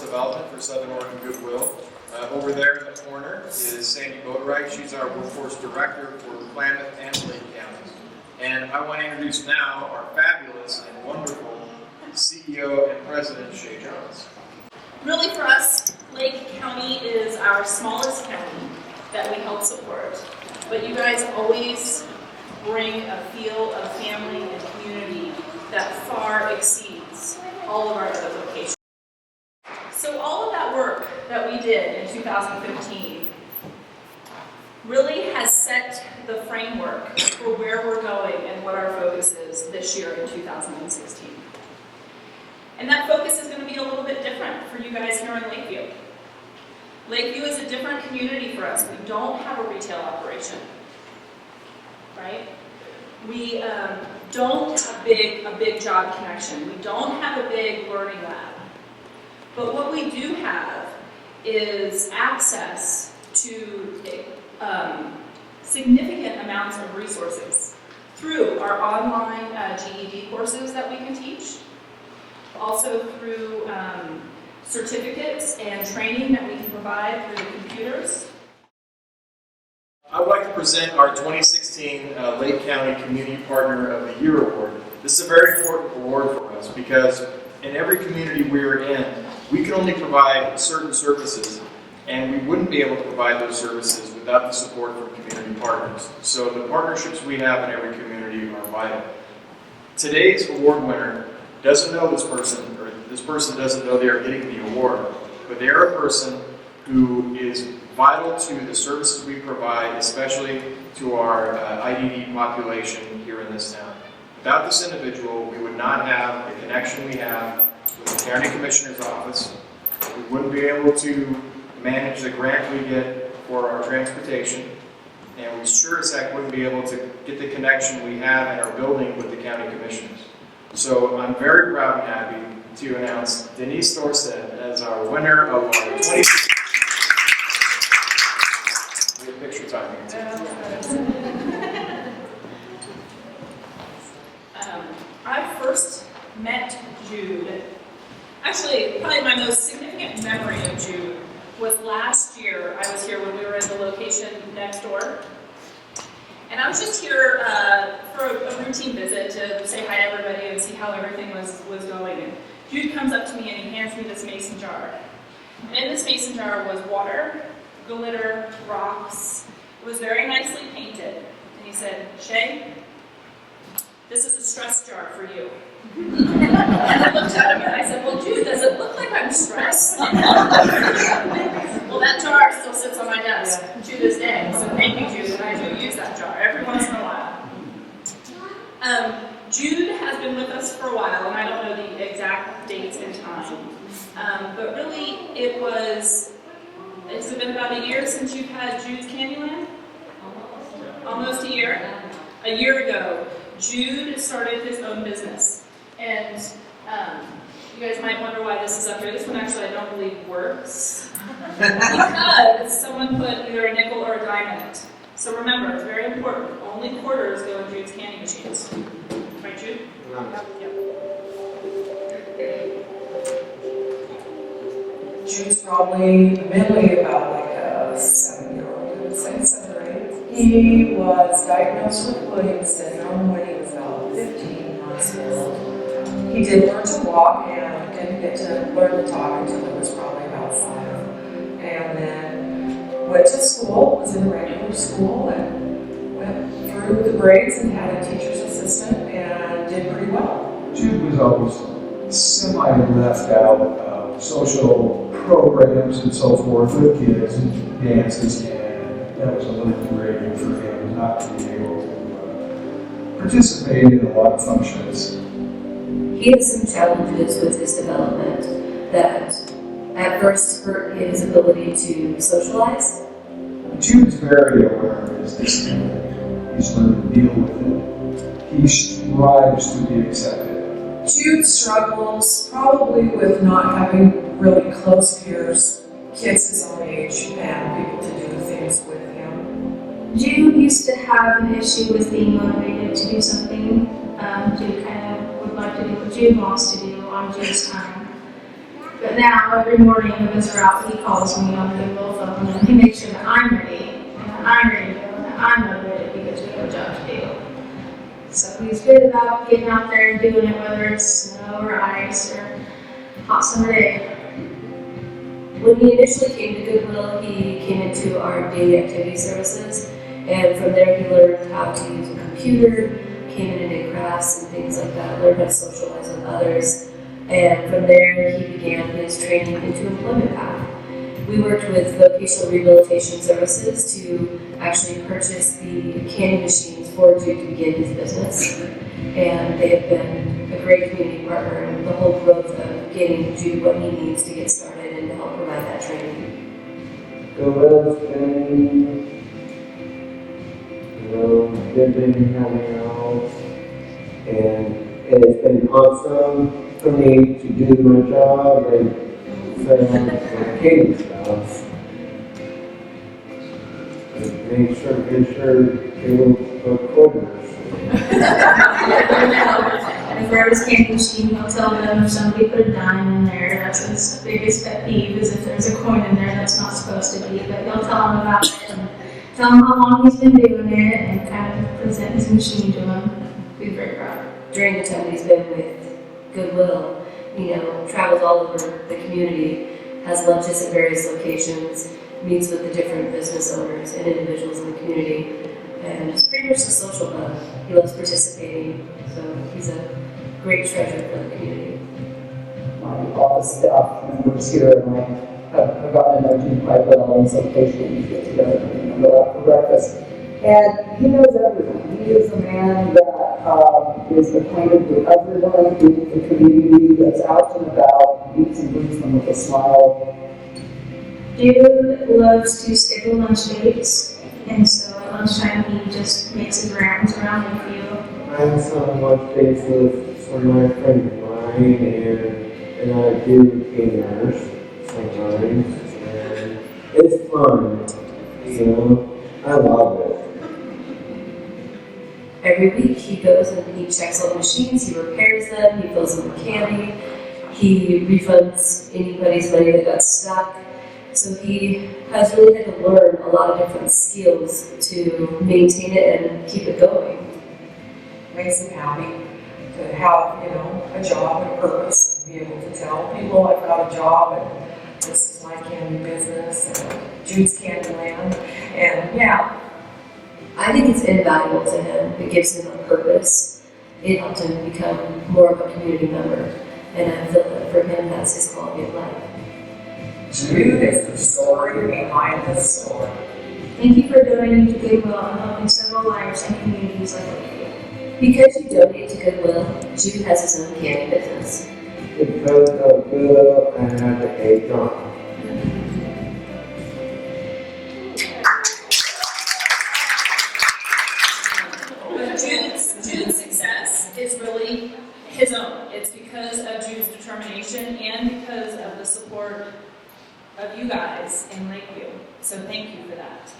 Development for Southern Oregon Goodwill. Over there in the corner is Sandy Boatwright. She's our Workforce Director for Klamath and Lake counties. And I want to introduce now our fabulous and wonderful CEO and President, Shay Jones. Really for us, Lake County is our smallest county that we help support. But you guys always bring a feel of family and community that far exceeds all of our other locations. So all of that work that we did in 2015 really has set the framework for where we're going and what our focus is this year in 2016. And that focus is going to be a little bit different for you guys here in Lakeview. Lakeview is a different community for us. We don't have a retail operation, right? We don't have a big job connection. We don't have a big learning lab. But what we do have is access to significant amounts of resources through our online GED courses that we can teach, also through certificates and training that we can provide through the computers. I would like to present our 2016 Lake County Community Partner of the Year Award. This is a very important award for us because in every community we're in, we can only provide certain services, and we wouldn't be able to provide those services without the support from community partners. So the partnerships we have in every community are vital. Today's award winner doesn't know this person, or this person doesn't know they are getting the award, but they are a person who is vital to the services we provide, especially to our IDD population here in this town. Without this individual, we would not have the connection we have with the County Commissioner's Office. We wouldn't be able to manage the grant we get for our transportation, and we sure as heck wouldn't be able to get the connection we have in our building with the County Commissioners. So I'm very proud and happy to announce Denise Thorstead as our winner of our 2016. We have picture time here too. I first met Jude. Actually, probably my most significant memory of Jude was last year. I was here when we were in the location next door. And I was just here for a routine visit to say hi to everybody and see how everything was going. And Jude comes up to me and he hands me this mason jar. And in this mason jar was water, glitter, rocks. It was very nicely painted. And he said, "Shay, this is a stress jar for you." And I looked at him and I said, "Well, Jude, does it look like I'm stressed?" Well, that jar still sits on my desk to this day. So thank you, Jude. And I do use that jar every once in a while. Jude has been with us for a while, and I don't know the exact dates and time. But really, it's been about a year since you've had Jude's Candyland? Almost a year. A year ago, Jude started his own business. And you guys might wonder why this is up here. This one actually I don't believe works. Because someone put either a nickel or a dime in it. So remember, it's very important. Only quarters go in Jude's candy machines. Right, Jude? Yep. Jude's probably mentally about like a 7-year-old, I would say, 7 or 8. He was diagnosed with Williams syndrome when he was about 15 months old. He did learn to walk and didn't get to learn to talk until he was probably about 5. And then went to school, was in a regular school, and went through the grades and had a teacher's assistant and did pretty well. Jude was always semi-left out of social programs and so forth with kids and dances, and that was a little degrading for him not to be able to participate in a lot of functions. He has some challenges with his development that at first hurt his ability to socialize. Jude's very aware of his disability. He's learned to deal with it. He strives to be accepted. Jude struggles probably with not having really close peers, kids his own age, and people to do things with him. Jude used to have an issue with being motivated to do something. Jude kind of would like to do what Jude wants to do on Jude's time. But now, every morning of his route, he calls me on the Goodwill phone and he makes sure that I'm ready, and that I'm ready to go, and that I'm motivated because we have a job to do. So he's good about getting out there and doing it, whether it's snow or ice or hot summer day. When he initially came to Goodwill, he came into our daily activity services, and from there he learned how to use a computer, came in and did crafts and things like that, learned how to socialize with others, and from there he began his training into employment path. We worked with vocational rehabilitation services to actually purchase the candy machines for Jude to begin his business, and they have been a great community partner in the whole growth of getting Jude what he needs to get started and to help provide that training. Goodwill's been, they've been having out, and it's been awesome for me to do my job and for Katie's stuff. And make sure they will quarters. And if we're at his candy machine, he'll tell them if somebody put a dime in there. That's his biggest pet peeve, is if there's a coin in there that's not supposed to be. But he'll tell them about it and tell them how long he's been doing it and kind of present his machine to them. Be very proud. During the time he's been with Goodwill, travels all over the community, has lunches at various locations, meets with the different business owners and individuals in the community, and it's pretty much a social bug. He loves participating, so he's a great treasure for the community. All the staff members here, and I have gotten to know Jude quite well, and so occasionally we get together and go out for breakfast. And he knows everyone. He is a man that is acquainted with everyone in the community, that's out and about, meets and greets them with a smile. Jude loves to schedule lunch dates, and so at lunchtime he just makes his rounds around Lakeview. I have some lunch dates with some of my friends of mine, and I do dinners sometimes, and it's fun, I love it. Every week he goes and he checks all the machines, he repairs them, he fills them with candy, he refunds anybody's money that got stuck. So he has really had to learn a lot of different skills to maintain it and keep it going. Makes him happy to have, a job and a purpose, and be able to tell people I've got a job and this is my candy business and Jude's Candyland. And yeah, I think it's invaluable to him. It gives him a purpose. It helped him become more of a community member. And I feel that for him, that's his quality of life. Jude is the story behind the story. Thank you for donating to Goodwill and helping several lives and communities like Lakeview. Because you donate to Goodwill, Jude has his own candy business. Because of Goodwill, I have a job. Jude's success is really his own. It's because of Jude's determination and because of the support of you guys in Lakeview. So thank you for that.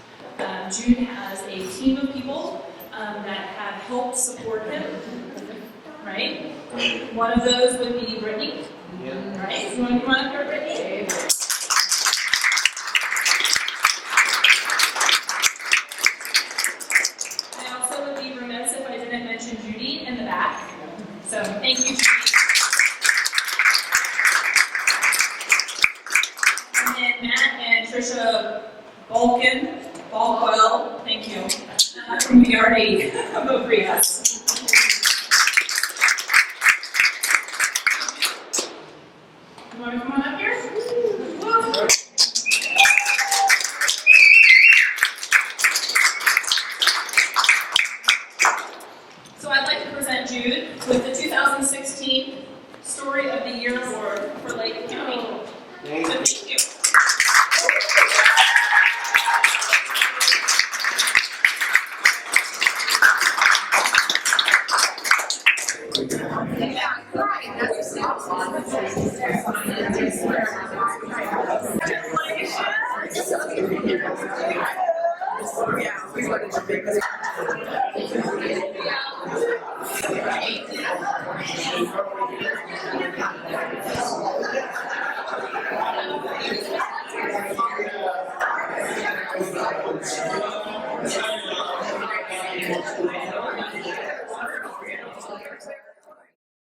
Jude has a team of people that have helped support him, right? One of those would be Brittany, right? You want to come on up here, Brittany? I also would be remiss if I didn't mention Judy in the back. So thank you, Judy. And then Matt and Trisha Balkwell, thank you, from BRD, Mobrias. You want to come on up here? Woo. So I'd like to present Jude with the 2016 Story of the Year Award for Lake County. So thank you. Thank you.